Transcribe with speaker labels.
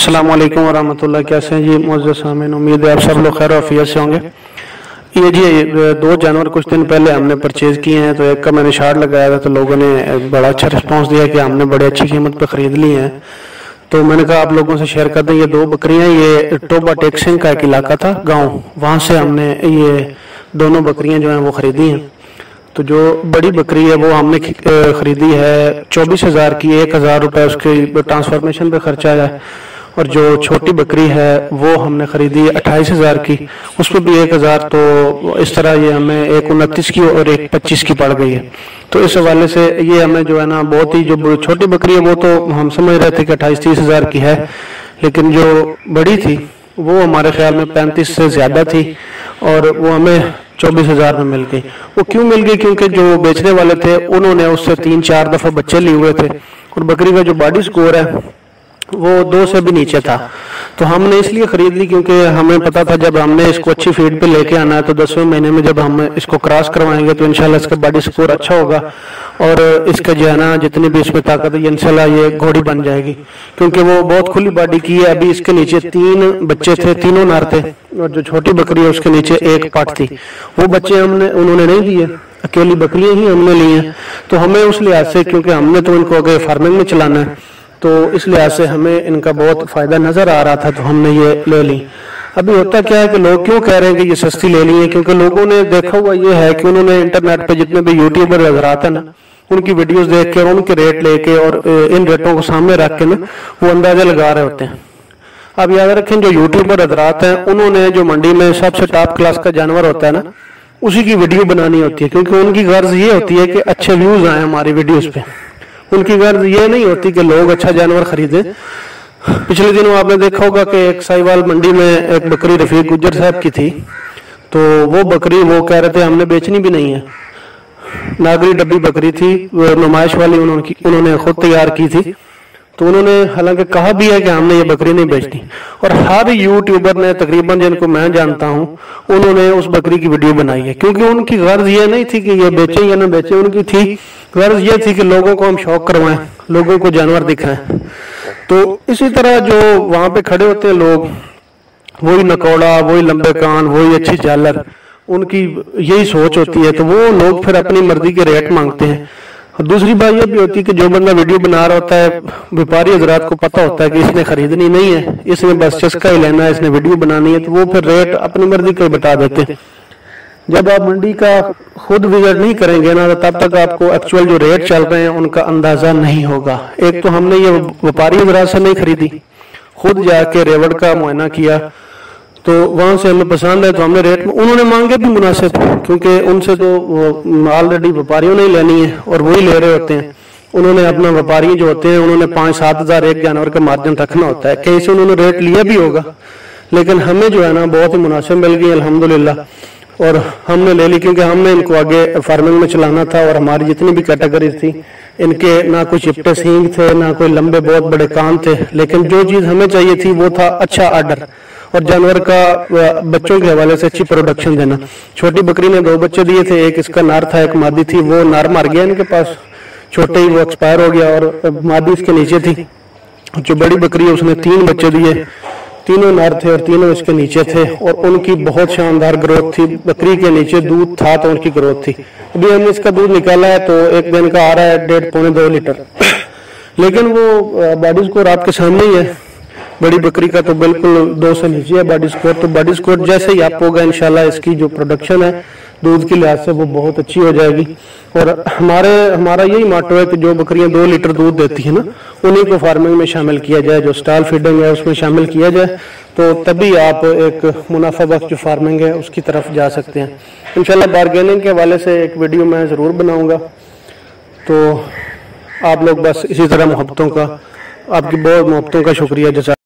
Speaker 1: السلام علیکم ورحمۃ اللہ، کیسے ہیں جی معزز سامعین؟ امید ہے آپ سب لوگ خیر و عافیت سے ہوں گے۔ یہ جی دو جانور کچھ دن پہلے ہم نے پرچیز کیے ہیں، تو ایک کا میں نے شارٹ لگایا تھا، تو لوگوں نے بڑا اچھا رسپانس دیا کہ ہم نے بڑے اچھی قیمت پہ خرید لی ہیں، تو میں نے کہا آپ لوگوں سے شیئر کر دیں۔ یہ دو بکریاں، یہ ٹوبا ٹیکسنگ کا ایک علاقہ تھا گاؤں، وہاں سے ہم نے یہ دونوں بکریاں جو ہیں وہ خریدی ہیں۔ تو جو بڑی بکری ہے وہ ہم نے خریدی ہے 24,000 کی، 1,000 روپے اس کی ٹرانسفارمیشن پہ خرچہ ہے، اور جو چھوٹی بکری ہے وہ ہم نے خریدی 28,000 کی، اس پہ بھی 1,000، تو اس طرح یہ ہمیں ایک 29 کی اور ایک 25 کی پڑ گئی ہے۔ تو اس حوالے سے یہ ہمیں جو ہے نا بہت ہی، جو چھوٹی بکری ہے وہ تو ہم سمجھ رہے تھے کہ 28-30,000 کی ہے، لیکن جو بڑی تھی وہ ہمارے خیال میں 35 سے زیادہ تھی، اور وہ ہمیں 24,000 میں مل گئی۔ وہ کیوں مل گئی؟ کیونکہ جو بیچنے والے تھے انہوں نے اس سے 3-4 دفعہ بچے لیے ہوئے تھے، اور بکری کا جو باڈی سکور ہے وہ 2 سے بھی نیچے تھا، تو ہم نے اس لیے خرید لی کیونکہ ہمیں پتا تھا جب ہم نے اس کو اچھی فیڈ پہ لے کے آنا ہے تو 10ویں مہینے میں جب ہم اس کو کراس کروائیں گے تو انشاءاللہ اس کا باڈی سکور اچھا ہوگا، اور اس کا جو ہے نا جتنی بھی اس میں طاقت ہے انشاءاللہ یہ گھوڑی بن جائے گی، کیونکہ وہ بہت کھلی باڈی کی ہے۔ ابھی اس کے نیچے 3 بچے تھے، تینوں نر تھے، اور جو چھوٹی بکری ہے اس کے نیچے ایک پٹ تھی، وہ بچے انہوں نے نہیں دیے، اکیلی بکریاں ہی ہم نے لی ہیں۔ تو ہمیں اس لحاظ سے، کیونکہ ہم نے تو ان کو آگے فارمنگ میں چلانا ہے، تو اس لحاظ سے ہمیں ان کا بہت فائدہ نظر آ رہا تھا، تو ہم نے یہ لے لی۔ ابھی ہوتا کیا ہے کہ لوگ کیوں کہہ رہے ہیں کہ یہ سستی لے لی ہے؟ کیونکہ لوگوں نے دیکھا ہوا یہ ہے کہ انہوں نے انٹرنیٹ پہ جتنے بھی یوٹیوبر حضرات ہیں نا، ان کی ویڈیوز دیکھ کے اور ان کے ریٹ لے کے اور ان ریٹوں کو سامنے رکھ کے نا وہ اندازے لگا رہے ہوتے ہیں۔ اب یاد رکھیں جو یوٹیوبر حضرات ہیں انہوں نے جو منڈی میں سب سے ٹاپ کلاس کا جانور ہوتا ہے نا اسی کی ویڈیو بنانی ہوتی ہے، کیونکہ ان کی غرض یہ ہوتی ہے کہ اچھے ویوز آئیں ہماری ویڈیوز پہ، ان کی غرض یہ نہیں ہوتی کہ لوگ اچھا جانور خریدیں۔ پچھلے دنوں آپ نے دیکھا ہوگا کہ ایک سائیوال منڈی میں ایک بکری رفیق گجر صاحب کی تھی، تو وہ بکری وہ کہہ رہے تھے ہم نے بیچنی بھی نہیں ہے، ناگری ڈبی بکری تھی، نمائش والی انہوں نے خود تیار کی تھی، تو انہوں نے حالانکہ کہا بھی ہے کہ ہم نے یہ بکری نہیں بیچنی، اور ہر یوٹیوبر نے تقریباً جن کو میں جانتا ہوں انہوں نے اس بکری کی ویڈیو بنائی ہے، کیونکہ ان کی غرض یہ نہیں تھی کہ یہ بیچیں یا نہ بیچیں، ان کی تھی غرض یہ تھی کہ لوگوں کو ہم شوق کروائیں، لوگوں کو جانور دکھائیں۔ تو اسی طرح جو وہاں پہ کھڑے ہوتے ہیں لوگ، وہی نکوڑا، وہی لمبے کان، وہی اچھی جالر، ان کی یہی سوچ ہوتی ہے، تو وہ لوگ پھر اپنی مرضی کے ریٹ مانگتے ہیں۔ اور دوسری بات یہ بھی ہوتی ہے کہ جو بندہ ویڈیو بنا رہا ہوتا ہے، بیپاری حضرات کو پتہ ہوتا ہے کہ اس نے خریدنی نہیں ہے، اس نے بس چسکا ہی لینا ہے، اس نے ویڈیو بنانی ہے، تو وہ پھر ریٹ اپنی مرضی کے بتا دیتے ہیں۔ جب آپ منڈی کا خود وزٹ نہیں کریں گے نا تب تک آپ کو ایکچوئل جو ریٹ چل رہے ہیں ان کا اندازہ نہیں ہوگا۔ ایک تو ہم نے یہ بیپاری حضرات سے نہیں خریدی، خود جا کے ریوڑ کا معائنہ کیا، تو وہاں سے ہمیں پسند ہے، تو ہم نے ریٹ انہوں نے مانگے بھی مناسب، کیونکہ ان سے تو آلریڈی بیپاریوں نے ہی لینی ہے اور وہی لے رہے ہوتے ہیں۔ انہوں نے اپنا بیپاری جو ہوتے ہیں انہوں نے 5-7 ہزار ایک جانور کا مارجن رکھنا ہوتا ہے، کہیں سے انہوں نے ریٹ لیا بھی ہوگا، لیکن ہمیں جو ہے نا بہت ہی مناسب مل گئی الحمدللہ، اور ہم نے لے لی کیونکہ ہم نے ان کو آگے فارمنگ میں چلانا تھا، اور ہماری جتنی بھی کیٹیگریز تھی ان کے نہ کوئی چپٹے سینگ تھے نہ کوئی لمبے بہت بڑے کان تھے، لیکن جو چیز ہمیں چاہیے تھی وہ تھا اچھا آرڈر اور جانور کا بچوں کے حوالے سے اچھی پروڈکشن دینا۔ چھوٹی بکری نے 2 بچے دیے تھے، ایک اس کا نر تھا، ایک مادی تھی، وہ نر مر گیا ان کے پاس چھوٹے ہی، وہ ایکسپائر ہو گیا، اور مادی اس کے نیچے تھی۔ جو بڑی بکری ہے اس نے 3 بچے دیے، تینوں نر تھے اور تینوں اس کے نیچے تھے، اور ان کی بہت شاندار گروتھ تھی، بکری کے نیچے دودھ تھا تو ان کی گروتھ تھی۔ ابھی ہم نے اس کا دودھ نکالا ہے تو ایک دن کا آ رہا ہے 1.5-2 لیٹر، لیکن وہ باڈی سکور آپ کے سامنے ہی ہے، بڑی بکری کا تو بالکل 2 سے نیچے ہے باڈی سکور، تو باڈی سکور جیسے ہی اپ ہوگا انشاءاللہ اس کی جو پروڈکشن ہے دودھ کی لحاظ سے وہ بہت اچھی ہو جائے گی۔ اور ہمارا یہی ماٹو ہے کہ جو بکریاں 2 لیٹر دودھ دیتی ہیں نا انہیں کو فارمنگ میں شامل کیا جائے، جو سٹال فیڈنگ ہے اس میں شامل کیا جائے، تو تبھی آپ ایک منافع بخش جو فارمنگ ہے اس کی طرف جا سکتے ہیں۔ انشاءاللہ بارگیننگ کے حوالے سے ایک ویڈیو میں ضرور بناؤں گا، تو آپ لوگ بس اسی طرح آپ کی بہت محبتوں کا شکریہ جزاک